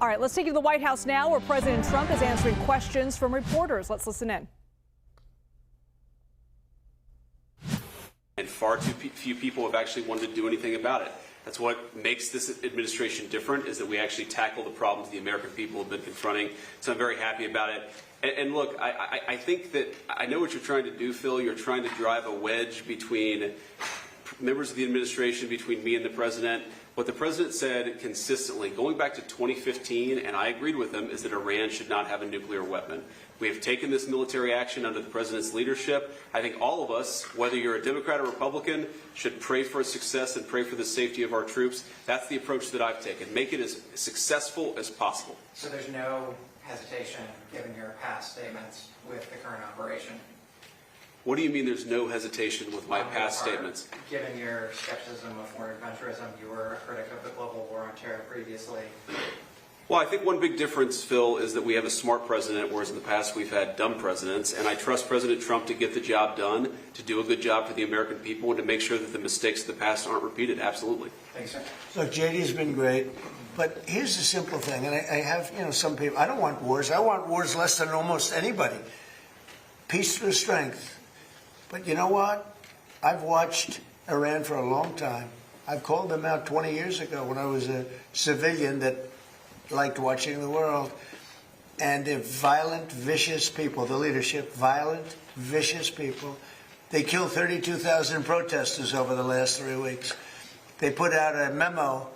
All right, let's take you to the White House now, where President Trump is answering questions from reporters. Let's listen in. And far too few people have actually wanted to do anything about it. That's what makes this administration different, is that we actually tackle the problems the American people have been confronting. So I'm very happy about it. And look, I think that I know what you're trying to do, Phil. You're trying to drive a wedge between members of the administration, between me and the president. What the president said consistently, going back to 2015, and I agreed with him, is that Iran should not have a nuclear weapon. We have taken this military action under the president's leadership. I think all of us, whether you're a Democrat or Republican, should pray for its success and pray for the safety of our troops. That's the approach that I've taken. Make it as successful as possible. So there's no hesitation, given your past statements, with the current operation? What do you mean there's no hesitation with my past statements? Given your skepticism of foreign adventurism, you were a critic of the global war on terror previously. Well, I think one big difference, Phil, is that we have a smart president, whereas in the past we've had dumb presidents. And I trust President Trump to get the job done, to do a good job for the American people, and to make sure that the mistakes of the past aren't repeated. Absolutely. Thanks, sir. Look, JD's been great, but here's the simple thing, and I have, some people, I don't want wars. I want wars less than almost anybody. Peace through strength. But you know what? I've watched Iran for a long time. I've called them out 20 years ago when I was a civilian that liked watching the world. And they're violent, vicious people. The leadership, violent, vicious people. They killed 32,000 protesters over the last 3 weeks. They put out a memo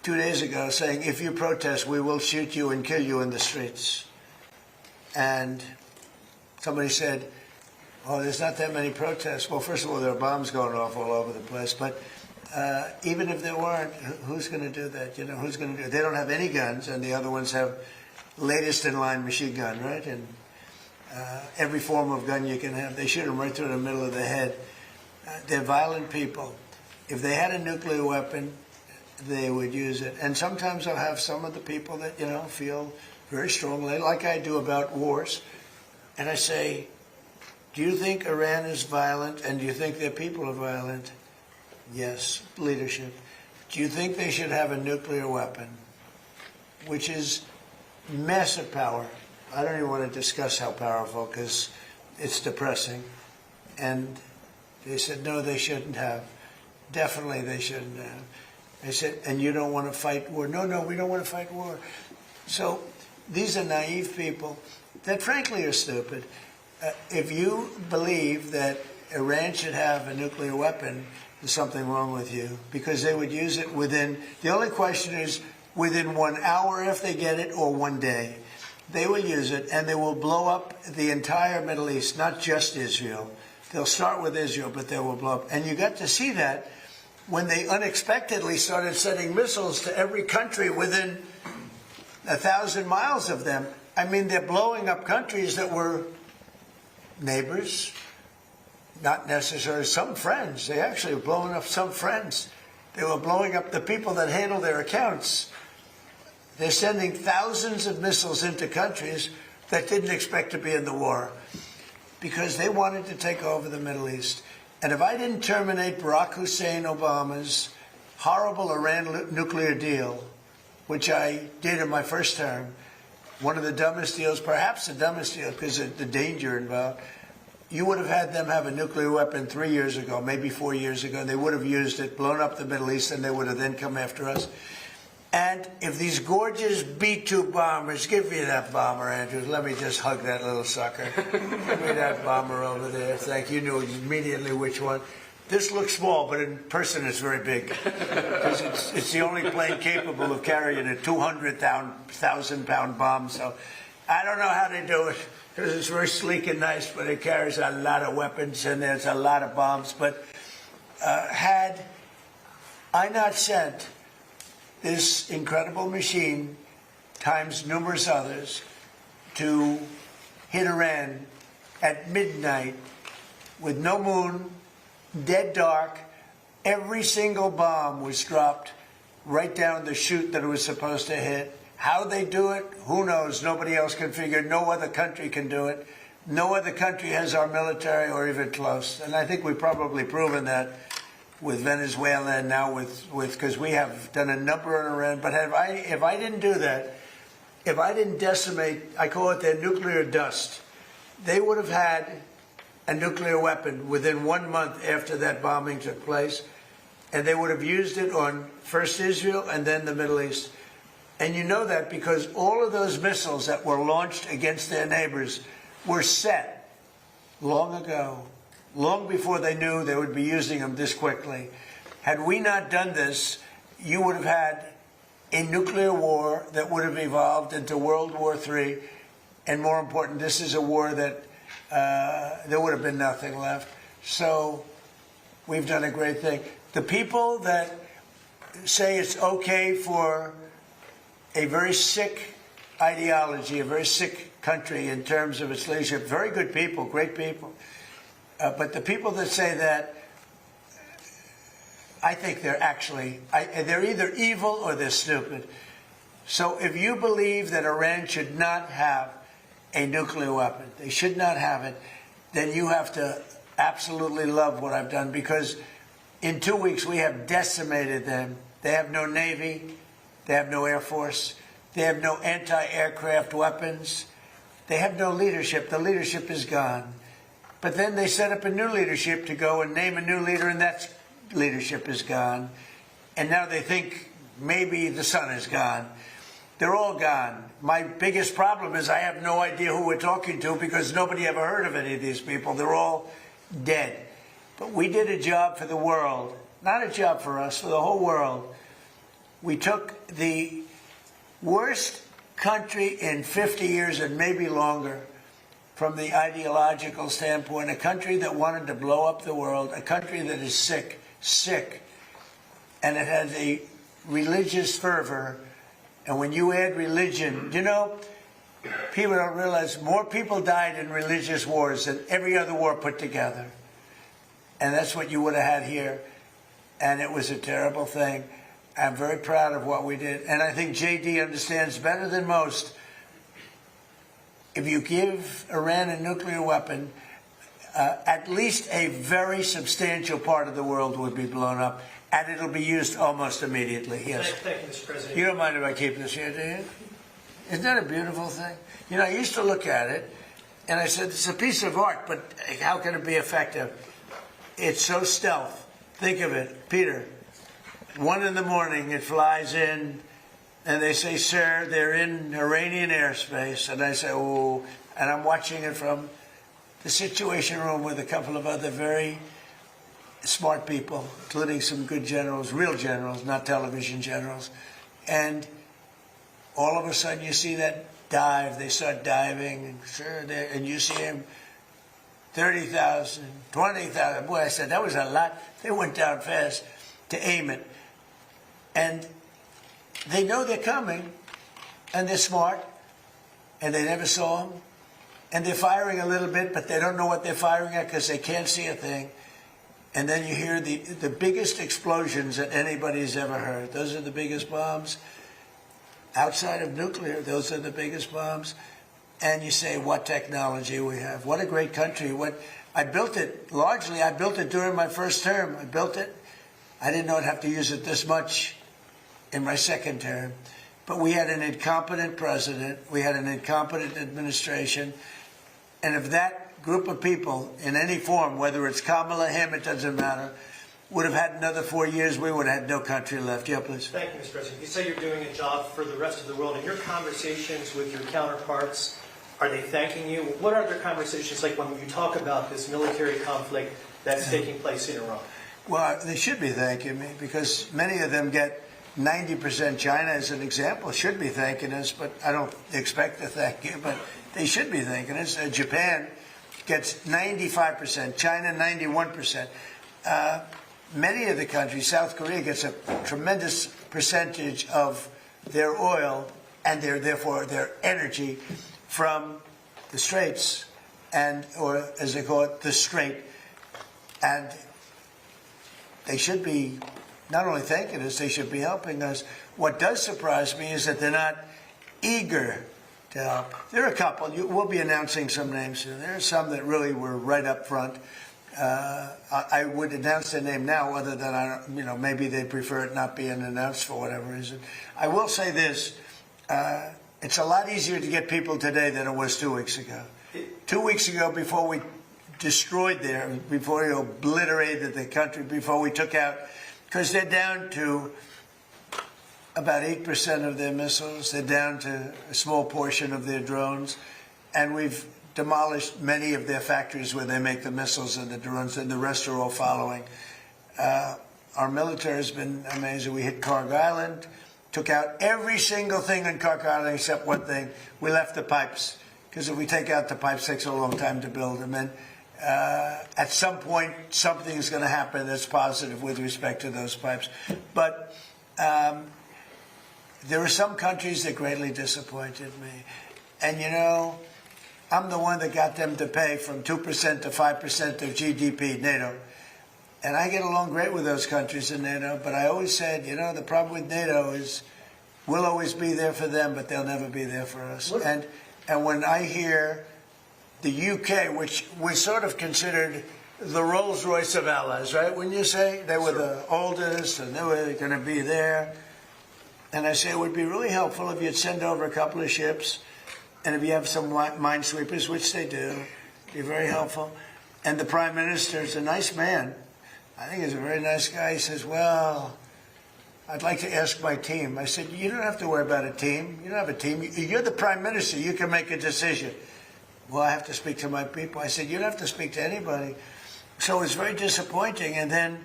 2 days ago saying, if you protest, we will shoot you and kill you in the streets. And somebody said, oh, there's not that many protests. Well, first of all, there are bombs going off all over the place. But even if there weren't, who's going to do that? Who's going to do it? They don't have any guns, and the other ones have latest in line machine gun, right? And every form of gun you can have. They shoot them right through the middle of the head. They're violent people. If they had a nuclear weapon, they would use it. And sometimes I'll have some of the people that, feel very strongly, like I do about wars. And I say, do you think Iran is violent, and do you think their people are violent? Yes, leadership. Do you think they should have a nuclear weapon, which is massive power? I don't even want to discuss how powerful, because it's depressing. And they said, no, they shouldn't have. Definitely they shouldn't have. I said, and you don't want to fight war? No, we don't want to fight war. So these are naive people that frankly are stupid. If you believe that Iran should have a nuclear weapon, there's something wrong with you, because they would use it within, the only question is within 1 hour if they get it, or 1 day. They will use it, and they will blow up the entire Middle East, not just Israel. They'll start with Israel, but they will blow up. And you got to see that when they unexpectedly started sending missiles to every country within 1,000 miles of them. I mean, they're blowing up countries that were neighbors, not necessarily some friends. They actually were blowing up some friends. They were blowing up the people that handle their accounts. They're sending thousands of missiles into countries that didn't expect to be in the war because they wanted to take over the Middle East. And if I didn't terminate Barack Hussein Obama's horrible Iran nuclear deal, which I did in my first term, one of the dumbest deals, perhaps the dumbest deal because of the danger involved, you would have had them have a nuclear weapon 3 years ago, maybe 4 years ago, and they would have used it, blown up the Middle East, and they would have then come after us. And if these gorgeous B-2 bombers, give me that bomber, Andrews. Let me just hug that little sucker. Give me that bomber over there. Thank you. You knew immediately which one. This looks small, but in person it's very big. Because it's the only plane capable of carrying a 200,000-pound bomb. So I don't know how they do it, because it's very sleek and nice, but it carries a lot of weapons and there's a lot of bombs. But had I not sent this incredible machine, times numerous others, to hit Iran at midnight with no moon, dead dark, every single bomb was dropped right down the chute that it was supposed to hit. How they do it, who knows? Nobody else can figure. No other country can do it. No other country has our military or even close. And I think we've probably proven that with Venezuela and now with because we have done a number on Iran. But if I didn't do that, if I didn't decimate, I call it their nuclear dust, they would have had a nuclear weapon within 1 month after that bombing took place, and they would have used it on first Israel and then the Middle East. And you know that because all of those missiles that were launched against their neighbors were set long ago, long before they knew they would be using them this quickly. Had we not done this, you would have had a nuclear war that would have evolved into World War III. And more important, this is a war that there would have been nothing left. So we've done a great thing. The people that say it's okay for a very sick ideology, a very sick country in terms of its leadership, very good people, great people. But the people that say that, I think they're actually, they're either evil or they're stupid. So if you believe that Iran should not have a nuclear weapon, they should not have it, then you have to absolutely love what I've done, because in 2 weeks we have decimated them. They have no Navy, they have no Air Force, they have no anti-aircraft weapons, they have no leadership. The leadership is gone. But then they set up a new leadership to go and name a new leader, and that leadership is gone. And now they think maybe the sun is gone. They're all gone. My biggest problem is I have no idea who we're talking to, because nobody ever heard of any of these people. They're all dead. But we did a job for the world, not a job for us, for the whole world. We took the worst country in 50 years and maybe longer from the ideological standpoint, a country that wanted to blow up the world, a country that is sick, and it has a religious fervor. And when you add religion, you know, people don't realize more people died in religious wars than every other war put together. And that's what you would have had here. And it was a terrible thing. I'm very proud of what we did. And I think JD understands better than most, if you give Iran a nuclear weapon, at least a very substantial part of the world would be blown up, and it'll be used almost immediately. Yes. Thank you, Mr. President. You don't mind if I keep this here, do you? Isn't that a beautiful thing? You know, I used to look at it, and I said, it's a piece of art, but how can it be effective? It's so stealth. Think of it, Peter. 1 in the morning, it flies in, and they say, sir, they're in Iranian airspace. And I say, oh, and I'm watching it from the Situation Room with a couple of other very smart people, including some good generals, real generals, not television generals. And all of a sudden you see that dive, they start diving, and sure, and you see him, 30,000, 20,000. Boy, I said, that was a lot. They went down fast to aim it. And they know they're coming, and they're smart, and they never saw them. And they're firing a little bit, but they don't know what they're firing at because they can't see a thing. And then you hear the biggest explosions that anybody's ever heard. Those are the biggest bombs. Outside of nuclear, those are the biggest bombs. And you say, what technology we have. What a great country. I built it, largely, I built it during my first term. I built it. I didn't know I'd have to use it this much in my second term. But we had an incompetent president. We had an incompetent administration. And if that group of people in any form, whether it's Kamala, him, it doesn't matter, would have had another 4 years, we would have had no country left. Yeah, please. Thank you, Mr. President. You say you're doing a job for the rest of the world. In your conversations with your counterparts, are they thanking you? What are their conversations like when you talk about this military conflict that's taking place in Iran? Well, they should be thanking me, because many of them get 90%. China, as an example, should be thanking us, but I don't expect to thank you, but they should be thanking us. Japan gets 95%, China 91%. Many of the countries, South Korea gets a tremendous percentage of their oil and therefore their energy from the Straits, or as they call it, the Strait. And they should be not only thanking us, they should be helping us. What does surprise me is that they're not eager to help. There are a couple. We'll be announcing some names soon. There are some that really were right up front. I would announce their name now, other than maybe they prefer it not being announced for whatever reason. I will say this: it's a lot easier to get people today than it was 2 weeks ago. 2 weeks ago, before we destroyed before we obliterated the country, before we took out, because they're down to about 8% of their missiles, they're down to a small portion of their drones, and we've demolished many of their factories where they make the missiles and the drones, and the rest are all following. Our military has been amazing. We hit Carg Island, took out every single thing in Carg Island except one thing. We left the pipes, because if we take out the pipes, it takes a long time to build them. And at some point, something is going to happen that's positive with respect to those pipes. But there are some countries that greatly disappointed me. And, I'm the one that got them to pay from 2% to 5% of GDP, NATO. And I get along great with those countries in NATO, but I always said, the problem with NATO is we'll always be there for them, but they'll never be there for us. And when I hear the UK, which was sort of considered the Rolls-Royce of allies, right? When you say they were the oldest and they were going to be there, and I say it would be really helpful if you'd send over a couple of ships, and if you have some minesweepers, which they do, it'd be very helpful. And the Prime Minister is a nice man. I think he's a very nice guy. He says, well, I'd like to ask my team. I said, you don't have to worry about a team. You don't have a team. You're the Prime Minister. You can make a decision. Well, I have to speak to my people. I said, you don't have to speak to anybody. So it's very disappointing. And then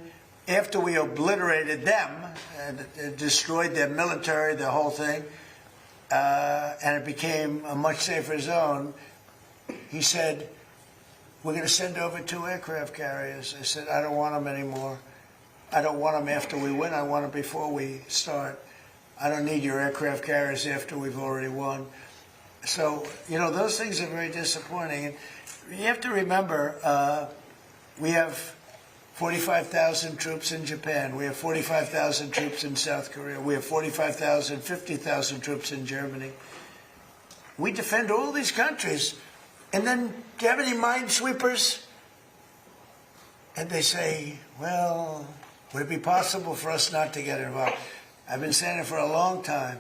after we obliterated them and destroyed their military, the whole thing, and it became a much safer zone, he said, we're going to send over 2 aircraft carriers. I said, I don't want them anymore. I don't want them after we win. I want them before we start. I don't need your aircraft carriers after we've already won. So, those things are very disappointing. And you have to remember, we have 45,000 troops in Japan. We have 45,000 troops in South Korea. We have 45,000, 50,000 troops in Germany. We defend all these countries. And then, do you have any minesweepers? And they say, well, would it be possible for us not to get involved? I've been saying it for a long time.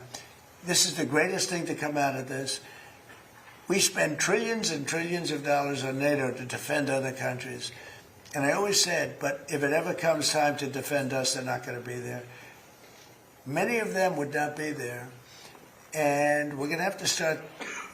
This is the greatest thing to come out of this. We spend trillions and trillions of dollars on NATO to defend other countries. And I always said, but if it ever comes time to defend us, they're not going to be there. Many of them would not be there. And we're going to have to start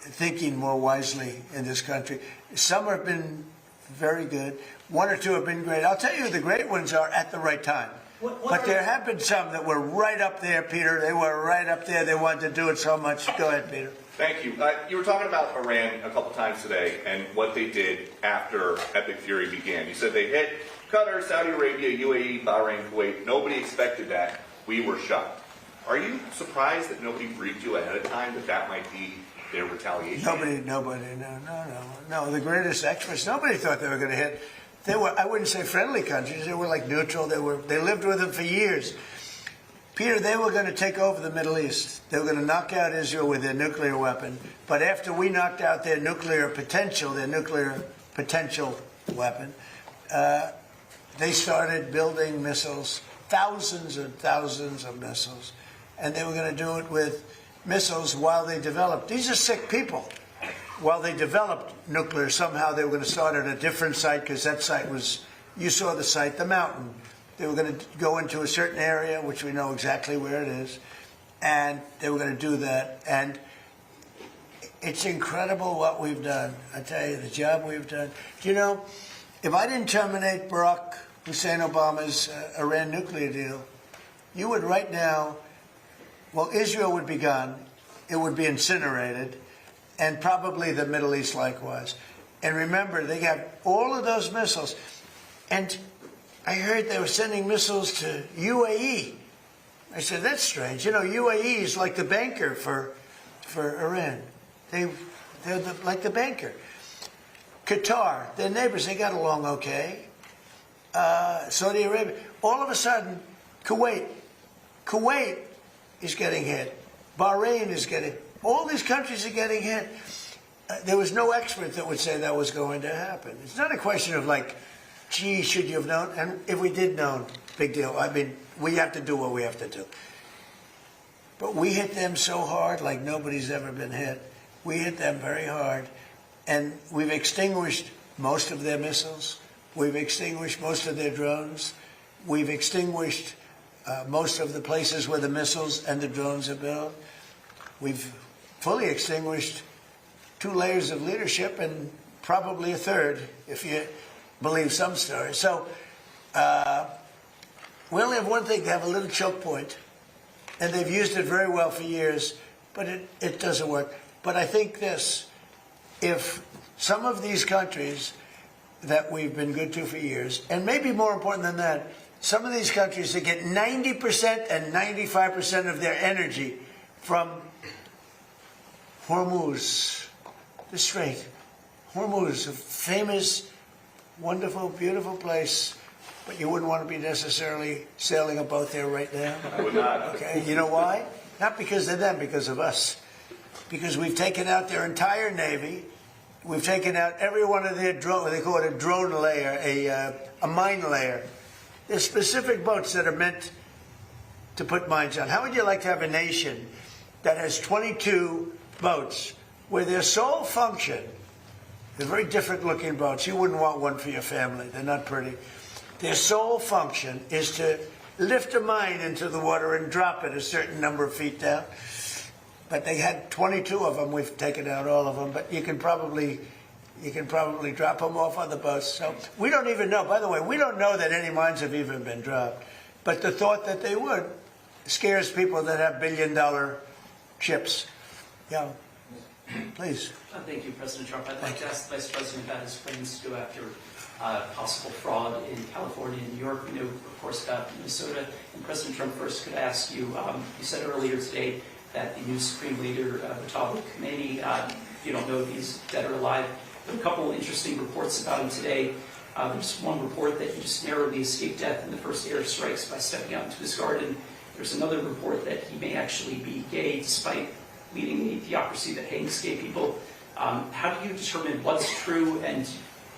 thinking more wisely in this country. Some have been very good. 1 or 2 have been great. I'll tell you who the great ones are at the right time. But there have been some that were right up there, Peter. They were right up there. They wanted to do it so much. Go ahead, Peter. Thank you. You were talking about Iran a couple times today and what they did after Epic Fury began. You said they hit Qatar, Saudi Arabia, UAE, Bahrain, Kuwait. Nobody expected that. We were shocked. Are you surprised that nobody briefed you ahead of time that might be their retaliation? Nobody, no. The greatest experts, nobody thought they were going to hit. They were, I wouldn't say friendly countries. They were like neutral. They lived with them for years. Peter, they were going to take over the Middle East. They were going to knock out Israel with their nuclear weapon. But after we knocked out their nuclear potential weapon, they started building missiles, thousands and thousands of missiles. And they were going to do it with missiles while they developed. These are sick people. While they developed nuclear, somehow they were going to start at a different site, because that site was, you saw the site, the mountain. They were going to go into a certain area, which we know exactly where it is, and they were going to do that. And it's incredible what we've done. I tell you, the job we've done. Do you know, if I didn't terminate Barack Hussein Obama's Iran nuclear deal, you would right now, well, Israel would be gone. It would be incinerated. And probably the Middle East likewise. And remember, they got all of those missiles. And I heard they were sending missiles to UAE. I said, that's strange. UAE is like the banker for Iran. They're like the banker. Qatar, their neighbors, they got along okay. Saudi Arabia. All of a sudden, Kuwait is getting hit. Bahrain is getting hit. All these countries are getting hit. There was no expert that would say that was going to happen. It's not a question of, like, gee, should you have known? And if we did know, big deal. I mean, we have to do what we have to do. But we hit them so hard like nobody's ever been hit. We hit them very hard. And we've extinguished most of their missiles. We've extinguished most of their drones. We've extinguished most of the places where the missiles and the drones are built. We've fully extinguished 2 layers of leadership and probably a third, if you believe some stories. So we only have one thing, to have a little choke point. And they've used it very well for years, but it doesn't work. But I think this, if some of these countries that we've been good to for years, and maybe more important than that, some of these countries that get 90% and 95% of their energy from Hormuz, the Strait. Hormuz, a famous, wonderful, beautiful place, but you wouldn't want to be necessarily sailing a boat there right now. I would not. Okay, you know why? Not because of them, because of us. Because we've taken out their entire Navy. We've taken out every one of their drone, they call it a drone layer, a mine layer. There's specific boats that are meant to put mines on. How would you like to have a nation that has 22 boats where their sole function, they're very different looking boats. You wouldn't want one for your family. They're not pretty. Their sole function is to lift a mine into the water and drop it a certain number of feet down. But they had 22 of them. We've taken out all of them. But you can probably drop them off on the boats. So we don't even know. By the way, we don't know that any mines have even been dropped. But the thought that they would scares people that have billion-dollar ships. Yeah, please. Thank you, President Trump. I'd like to ask the Vice President about his plans to go after possible fraud in California and New York. We know, of course, about Minnesota. And President Trump, first could ask you, you said earlier today that the new Supreme Leader, Khomeini, you don't know if he's dead or alive. There are a couple of interesting reports about him today. There's one report that he just narrowly escaped death in the first airstrikes by stepping out into his garden. There's another report that he may actually be gay despite leading a theocracy that hangs gay people. How do you determine what's true, and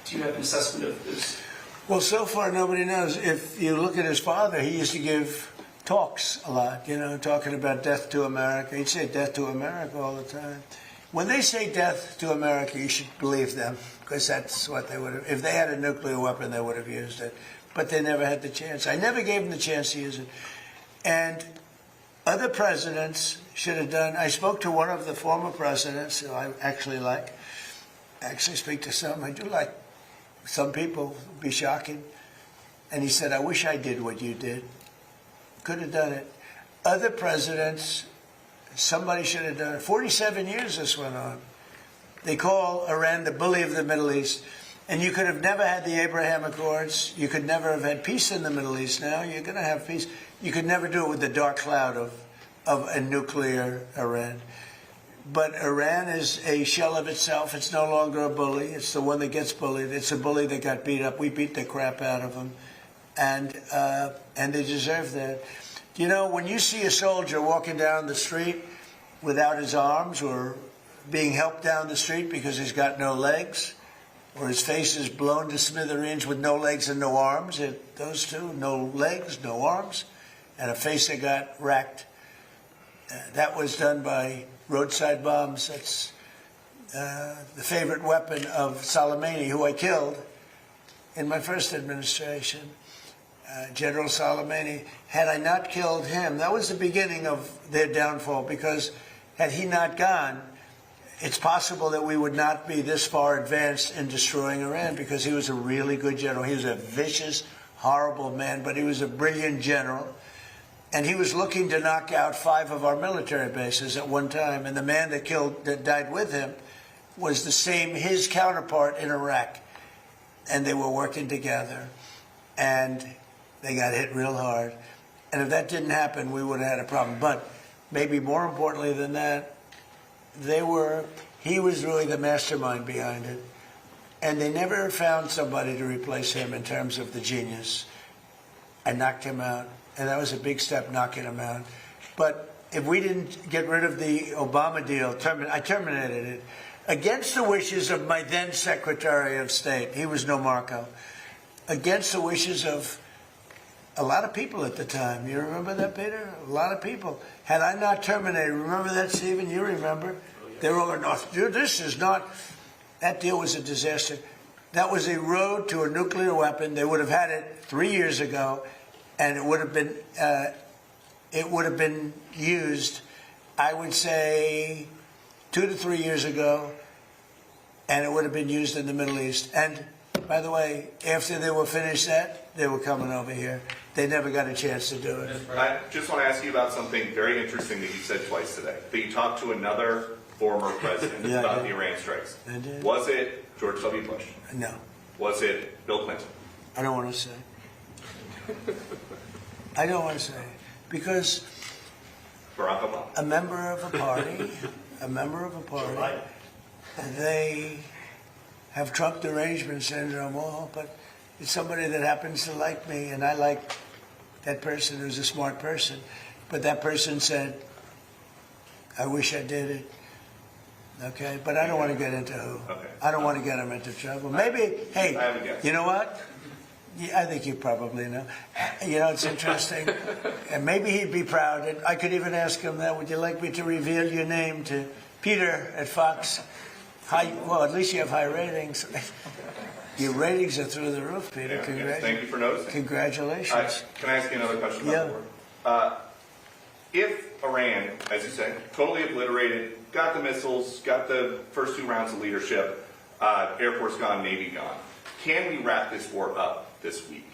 do you have an assessment of this? Well, so far nobody knows. If you look at his father, he used to give talks a lot, you know, talking about death to America. He'd say death to America all the time. When they say death to America, you should believe them, because that's what they would have. If they had a nuclear weapon, they would have used it. But they never had the chance. I never gave them the chance to use it. And other presidents should have done. I spoke to one of the former presidents who I actually like. I actually speak to some. I do like some people. It'd be shocking. And he said, I wish I did what you did. Could have done it. Other presidents, somebody should have done it. 47 years this went on. They call Iran the bully of the Middle East. And you could have never had the Abraham Accords. You could never have had peace in the Middle East. Now you're going to have peace. You could never do it with the dark cloud of a nuclear Iran. But Iran is a shell of itself. It's no longer a bully. It's the one that gets bullied. It's a bully that got beat up. We beat the crap out of them. And they deserve that. You know, when you see a soldier walking down the street without his arms, or being helped down the street because he's got no legs, or his face is blown to smithereens with no legs and no arms, those two, no legs, no arms, and a face that got racked. That was done by roadside bombs. That's the favorite weapon of Soleimani, who I killed in my first administration. General Soleimani. Had I not killed him, that was the beginning of their downfall, because had he not gone, it's possible that we would not be this far advanced in destroying Iran, because he was a really good general. He was a vicious, horrible man, but he was a brilliant general. And he was looking to knock out 5 of our military bases at one time. And the man that died with him was his counterpart in Iraq. And they were working together. And they got hit real hard. And if that didn't happen, we would have had a problem. But maybe more importantly than that, he was really the mastermind behind it. And they never found somebody to replace him in terms of the genius. I knocked him out. And that was a big step, knocking him out. But if we didn't get rid of the Obama deal, I terminated it against the wishes of my then Secretary of State. He was no Marco. against the wishes of a lot of people at the time. You remember that, Peter? A lot of people. Had I not terminated, remember that, Stephen? You remember? They were all going, no, this is not, that deal was a disaster. That was a road to a nuclear weapon. They would have had it 3 years ago, and it would have been used, I would say, 2 to 3 years ago, and it would have been used in the Middle East. And by the way, after they were finished that, they were coming over here. They never got a chance to do it. I just want to ask you about something very interesting that you said twice today. That you talked to another former president about the Iran strikes. I did. Was it George W. Bush? No, Was it Bill Clinton? I don't want to say. I don't want to say. Because Barack Obama? a member of a party, they have Trump derangement syndrome, but it's somebody that happens to like me, and I like that person who's a smart person. But that person said, I wish I did it. Okay, but I don't want to get into who. Okay. I don't want to get him into trouble. Maybe, hey, I have a guess. you know what? Yeah, I think you probably know. You know, it's interesting. And maybe he'd be proud. And I could even ask him that. Would you like me to reveal your name to Peter at Fox? Well, at least you have high ratings. Your ratings are through the roof, Peter. Yeah, yes, thank you for noticing. Congratulations. Can I ask you another question about Yeah. the war? If Iran, as you say, totally obliterated, got the missiles, got the first 2 rounds of leadership, Air Force gone, Navy gone, can we wrap this war up this week?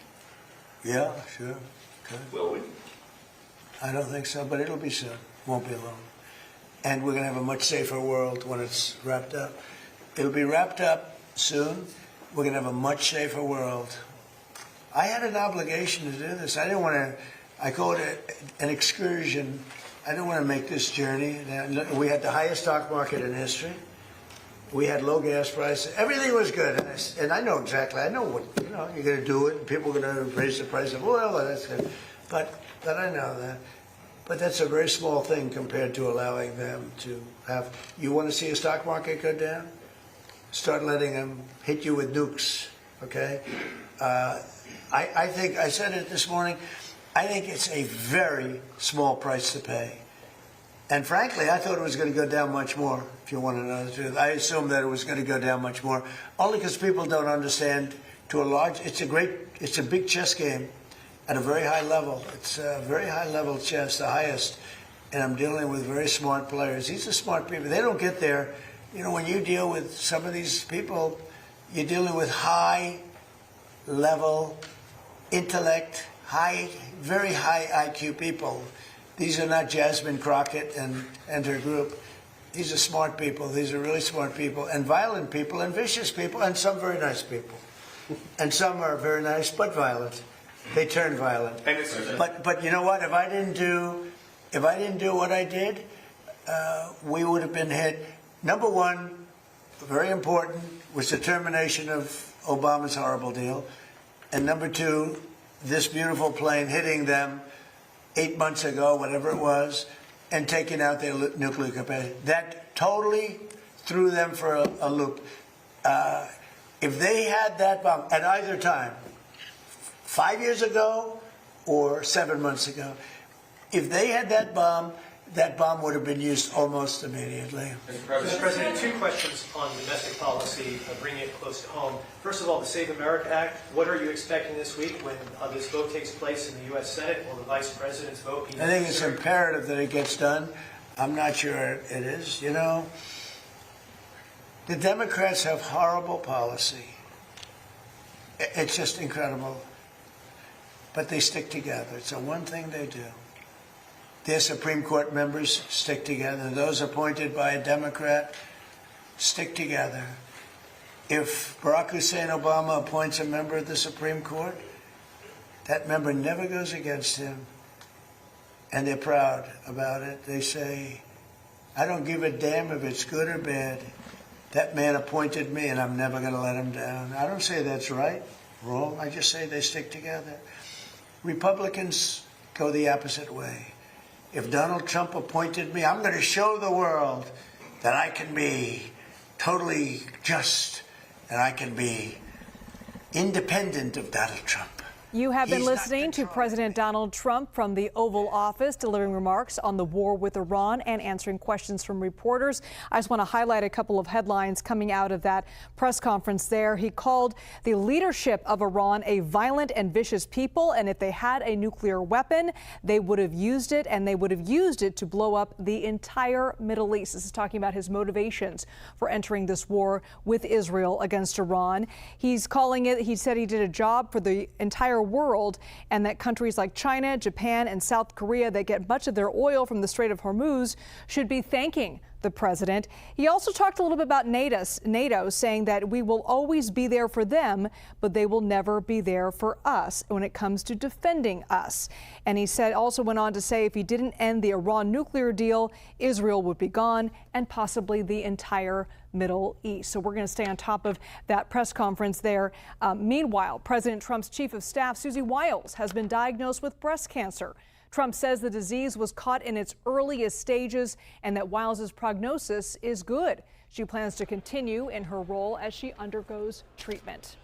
Yeah, sure. Good. Will we? I don't think so, but it'll be soon. Won't be long. And we're going to have a much safer world when it's wrapped up. It'll be wrapped up soon. We're going to have a much safer world. I had an obligation to do this. I didn't want to, I call it an excursion. I didn't want to make this journey. We had the highest stock market in history. We had low gas prices. Everything was good. And I know exactly, I know what, you're going to do it, and people are going to raise the price of oil, and that's good. But I know that. But that's a very small thing compared to allowing them to have, you want to see a stock market go down? Start letting them hit you with nukes, okay? I think, I said it this morning, I think it's a very small price to pay. And frankly, I thought it was going to go down much more, if you want to know the truth. I assumed that it was going to go down much more, only because people don't understand to a large, it's a big chess game at a very high level. It's a very high level chess, the highest. And I'm dealing with very smart players. These are smart people. They don't get there. When you deal with some of these people, you're dealing with high level intellect, very high IQ people. These are not Jasmine Crockett and her group. These are smart people. These are really smart people, and violent people, and vicious people, and some very nice people. And some are very nice but violent. They turn violent. But you know what? If I didn't do what I did, we would have been hit. Number one, very important, was the termination of Obama's horrible deal. And number two, this beautiful plane hitting them 8 months ago, whatever it was, and taking out their nuclear capacity. That totally threw them for a loop. If they had that bomb at either time, 5 years ago or 7 months ago, if they had that bomb would have been used almost immediately. Mr. President, 2 questions on domestic policy, bringing it close to home. First of all, the Save America Act. What are you expecting this week when this vote takes place in the U.S. Senate? Will the Vice President's vote be I think it's necessary? imperative that it gets done. I'm not sure it is. The Democrats have horrible policy. It's just incredible. But they stick together. It's the one thing they do. Their Supreme Court members stick together. Those appointed by a Democrat stick together. If Barack Hussein Obama appoints a member of the Supreme Court, that member never goes against him. And they're proud about it. They say, I don't give a damn if it's good or bad. That man appointed me, and I'm never going to let him down. I don't say that's right, wrong. I just say they stick together. Republicans go the opposite way. If Donald Trump appointed me, I'm going to show the world that I can be totally just, and I can be independent of Donald Trump. You have been He's not listening to controlling President me. Donald Trump from the Oval Office, delivering remarks on the war with Iran and answering questions from reporters. I just want to highlight a couple of headlines coming out of that press conference there. He called the leadership of Iran a violent and vicious people, and if they had a nuclear weapon, they would have used it, and they would have used it to blow up the entire Middle East. This is talking about his motivations for entering this war with Israel against Iran. He's calling it, he said he did a job for the entire world, and that countries like China, Japan, and South Korea that get much of their oil from the Strait of Hormuz should be thanking the president. He also talked a little bit about NATO, saying that we will always be there for them, but they will never be there for us when it comes to defending us. And he said, also went on to say, if he didn't end the Iran nuclear deal, Israel would be gone, and possibly the entire Middle East. So we're going to stay on top of that press conference there. Meanwhile, President Trump's chief of staff, Susie Wiles, has been diagnosed with breast cancer. Trump says the disease was caught in its earliest stages and that Wiles' prognosis is good. She plans to continue in her role as she undergoes treatment.